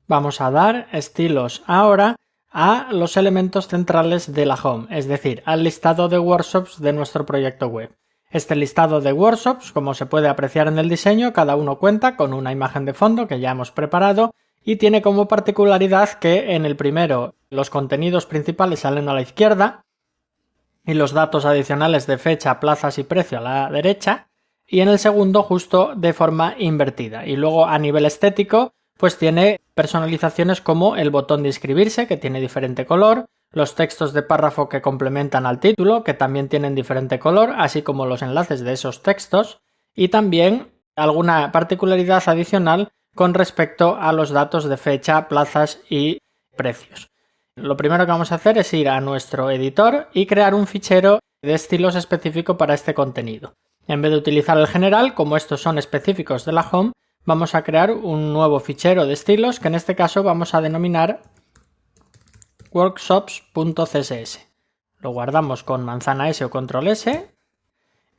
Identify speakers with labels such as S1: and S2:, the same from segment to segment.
S1: vamos a dar estilos ahora a los elementos centrales de la home, es decir, al listado de workshops de nuestro proyecto web. Este listado de workshops, como se puede apreciar en el diseño, cada uno cuenta con una imagen de fondo que ya hemos preparado y tiene como particularidad que en el primero los contenidos principales salen a la izquierda y los datos adicionales de fecha, plazas y precio a la derecha, y en el segundo justo de forma invertida. Y luego a nivel estético pues tiene personalizaciones como el botón de inscribirse, que tiene diferente color, los textos de párrafo que complementan al título, que también tienen diferente color, así como los enlaces de esos textos, y también alguna particularidad adicional con respecto a los datos de fecha, plazas y precios. Lo primero que vamos a hacer es ir a nuestro editor y crear un fichero de estilos específico para este contenido. En vez de utilizar el general, como estos son específicos de la home, vamos a crear un nuevo fichero de estilos que en este caso vamos a denominar workshops.css. Lo guardamos con manzana S o control S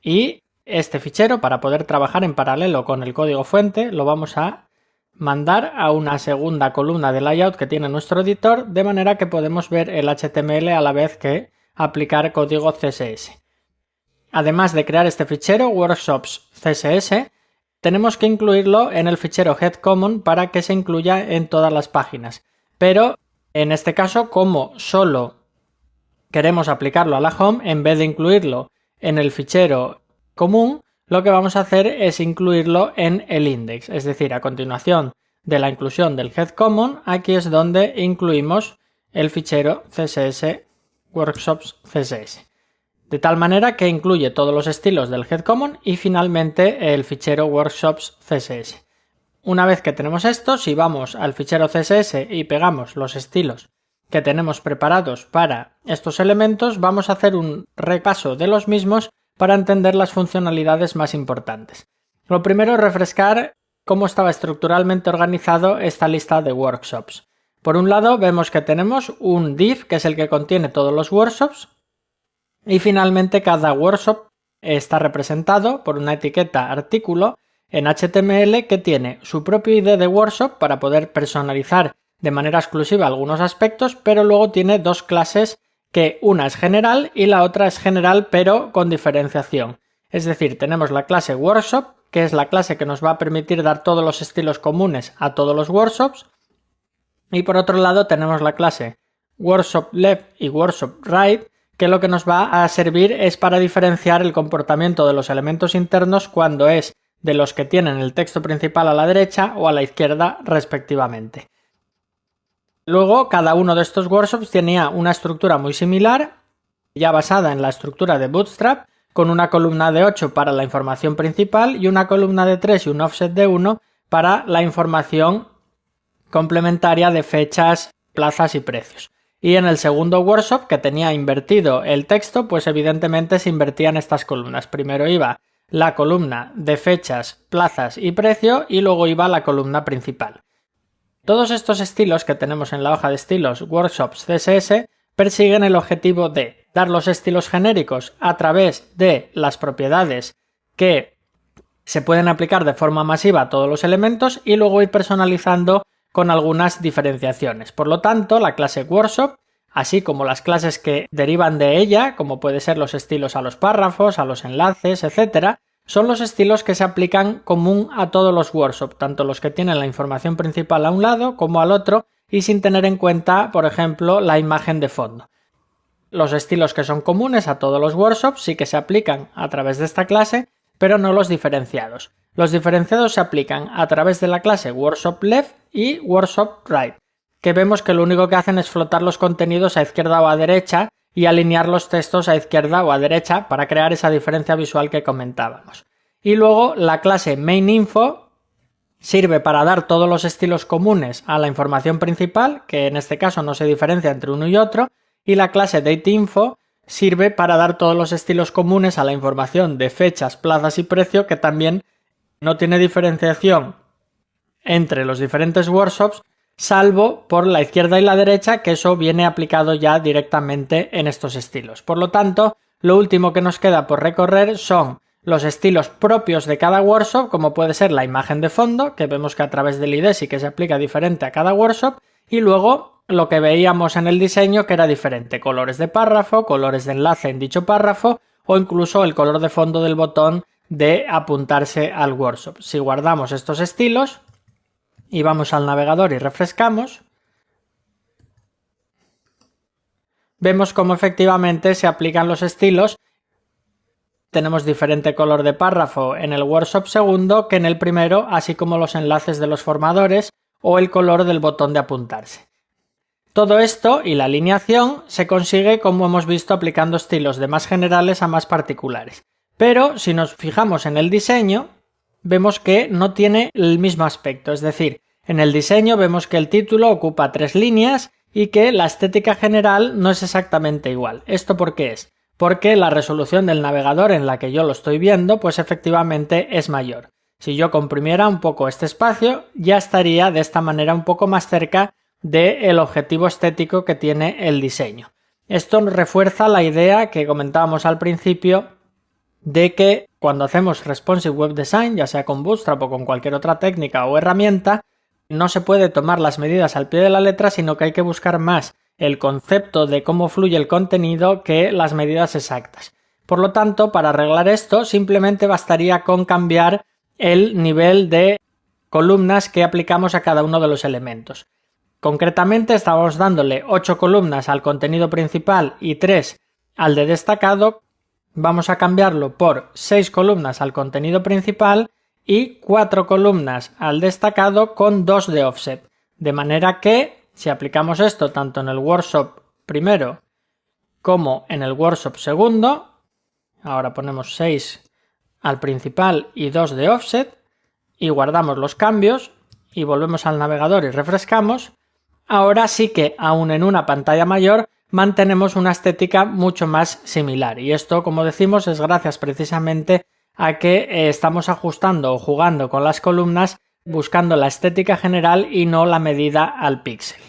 S1: y este fichero, para poder trabajar en paralelo con el código fuente, lo vamos a mandar a una segunda columna de layout que tiene nuestro editor, de manera que podemos ver el HTML a la vez que aplicar código CSS. Además de crear este fichero workshops.css, tenemos que incluirlo en el fichero headCommon para que se incluya en todas las páginas. Pero en este caso, como solo queremos aplicarlo a la home, en vez de incluirlo en el fichero común, lo que vamos a hacer es incluirlo en el index. Es decir, a continuación de la inclusión del headCommon, aquí es donde incluimos el fichero CSS workshops.css. De tal manera que incluye todos los estilos del headCommon y finalmente el fichero workshops.css. Una vez que tenemos esto, si vamos al fichero CSS y pegamos los estilos que tenemos preparados para estos elementos, vamos a hacer un repaso de los mismos para entender las funcionalidades más importantes. Lo primero es refrescar cómo estaba estructuralmente organizado esta lista de workshops. Por un lado vemos que tenemos un div que es el que contiene todos los workshops y finalmente cada workshop está representado por una etiqueta artículo en HTML que tiene su propio ID de workshop para poder personalizar de manera exclusiva algunos aspectos, pero luego tiene dos clases que una es general y la otra es general pero con diferenciación. Es decir, tenemos la clase workshop, que es la clase que nos va a permitir dar todos los estilos comunes a todos los workshops, y por otro lado tenemos la clase workshop left y workshop right, que lo que nos va a servir es para diferenciar el comportamiento de los elementos internos cuando es de los que tienen el texto principal a la derecha o a la izquierda respectivamente. Luego, cada uno de estos workshops tenía una estructura muy similar, ya basada en la estructura de Bootstrap, con una columna de 8 para la información principal y una columna de 3 y un offset de 1 para la información complementaria de fechas, plazas y precios. Y en el segundo workshop, que tenía invertido el texto, pues evidentemente se invertían estas columnas. Primero iba la columna de fechas, plazas y precio y luego iba la columna principal. Todos estos estilos que tenemos en la hoja de estilos Workshops CSS persiguen el objetivo de dar los estilos genéricos a través de las propiedades que se pueden aplicar de forma masiva a todos los elementos y luego ir personalizando con algunas diferenciaciones. Por lo tanto, la clase Workshop, así como las clases que derivan de ella, como puede ser los estilos a los párrafos, a los enlaces, etc., son los estilos que se aplican común a todos los workshops, tanto los que tienen la información principal a un lado como al otro y sin tener en cuenta, por ejemplo, la imagen de fondo. Los estilos que son comunes a todos los workshops sí que se aplican a través de esta clase, pero no los diferenciados. Los diferenciados se aplican a través de la clase Workshop Left y Workshop Right, que vemos que lo único que hacen es flotar los contenidos a izquierda o a derecha y alinear los textos a izquierda o a derecha para crear esa diferencia visual que comentábamos. Y luego la clase MainInfo sirve para dar todos los estilos comunes a la información principal, que en este caso no se diferencia entre uno y otro, y la clase DateInfo sirve para dar todos los estilos comunes a la información de fechas, plazas y precio, que también no tiene diferenciación entre los diferentes workshops, salvo por la izquierda y la derecha, que eso viene aplicado ya directamente en estos estilos. Por lo tanto, lo último que nos queda por recorrer son los estilos propios de cada workshop, como puede ser la imagen de fondo, que vemos que a través del ID sí que se aplica diferente a cada workshop, y luego lo que veíamos en el diseño que era diferente, colores de párrafo, colores de enlace en dicho párrafo o incluso el color de fondo del botón de apuntarse al workshop. Si guardamos estos estilos y vamos al navegador y refrescamos, vemos cómo efectivamente se aplican los estilos. Tenemos diferente color de párrafo en el workshop segundo que en el primero, así como los enlaces de los formadores o el color del botón de apuntarse. Todo esto y la alineación se consigue, como hemos visto, aplicando estilos de más generales a más particulares. Pero si nos fijamos en el diseño, vemos que no tiene el mismo aspecto. Es decir, en el diseño vemos que el título ocupa 3 líneas y que la estética general no es exactamente igual. ¿Esto por qué es? Porque la resolución del navegador en la que yo lo estoy viendo, pues efectivamente es mayor. Si yo comprimiera un poco este espacio, ya estaría de esta manera un poco más cerca del objetivo estético que tiene el diseño. Esto refuerza la idea que comentábamos al principio de que cuando hacemos Responsive Web Design, ya sea con Bootstrap o con cualquier otra técnica o herramienta, no se puede tomar las medidas al pie de la letra, sino que hay que buscar más el concepto de cómo fluye el contenido que las medidas exactas. Por lo tanto, para arreglar esto, simplemente bastaría con cambiar el nivel de columnas que aplicamos a cada uno de los elementos. Concretamente, estamos dándole 8 columnas al contenido principal y 3 al de destacado. Vamos a cambiarlo por 6 columnas al contenido principal y 4 columnas al destacado con 2 de offset. De manera que, si aplicamos esto tanto en el workshop primero como en el workshop segundo, ahora ponemos 6 al principal y 2 de offset y guardamos los cambios y volvemos al navegador y refrescamos, ahora sí que aún en una pantalla mayor mantenemos una estética mucho más similar. Y esto, como decimos, es gracias precisamente a que estamos ajustando o jugando con las columnas buscando la estética general y no la medida al píxel.